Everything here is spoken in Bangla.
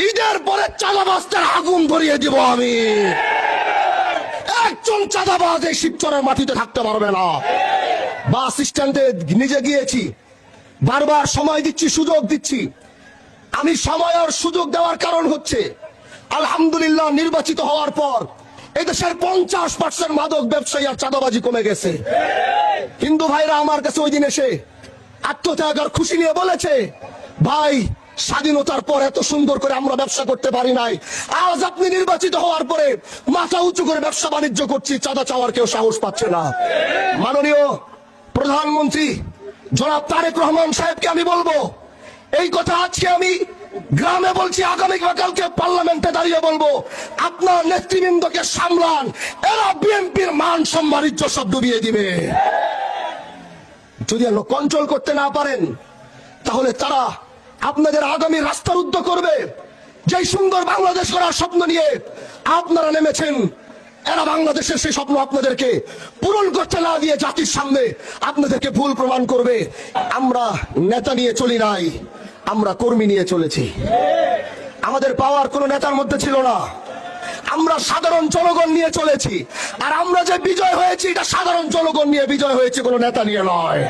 ঈদের পরে চাঁদাবাজদের আগুন ধরিয়ে দিব আমি। একজন চাঁদাবাজ এই শিবচরের মাটিতে থাকতে পারবে না। বাস স্ট্যান্ডে নিজে গিয়েছি, বারবার সময় দিচ্ছি, সুযোগ দিচ্ছি। আমি সময় আর সুযোগ দেওয়ার কারণ হচ্ছে, আলহামদুলিল্লাহ নির্বাচিত হওয়ার পর এদেশের 50% মাদক ব্যবসায়ী আর চাঁদাবাজি কমে গেছে। হিন্দু ভাইরা আমার কাছে ওই দিন এসে আত্মত্যাগ আর খুশি নিয়ে বলেছে, ভাই স্বাধীনতার পর এত সুন্দর করে আমরা ব্যবসা করতে পারি নাই, আজ আপনি নির্বাচিত হওয়ার পরে মাথা উঁচু করে ব্যবসা বাণিজ্য করছি, চাঁদা চাওয়ার কেউ সাহস পাচ্ছে না। মাননীয় প্রধানমন্ত্রী জনাব তারেক রহমান সাহেবকে আমি বলবো, এই কথা আজকে আমি গ্রামে বলছি, আগামী কালকে পার্লামেন্টে দাঁড়িয়ে বলবো, আপনার নেতৃবৃন্দকে সামলান, এরা বিএনপির মান সম্মান ইজ্জত সব ডুবিয়ে দিবে। যদি কন্ট্রোল করতে না পারেন তাহলে তারা আপনাদের আগামী রাস্তা রুদ্ধ করবে। যেই সুন্দর বাংলাদেশ করার স্বপ্ন নিয়ে আপনারা নেমেছেন, এরা বাংলাদেশের সেই স্বপ্ন আপনাদেরকে পূরণ করতে না দিয়ে জাতির সামনে আপনাদেরকে ভুল প্রমাণ করবে। আমরা নেতা নিয়ে চলি নাই, আমরা কর্মী নিয়ে চলেছি। আমাদের পাওয়ার কোনো নেতার মধ্যে ছিল না, আমরা সাধারণ জনগণ নিয়ে চলেছি। আর আমরা যে বিজয় হয়েছি, এটা সাধারণ জনগণ নিয়ে বিজয় হয়েছে, কোনো নেতা নিয়ে নয়।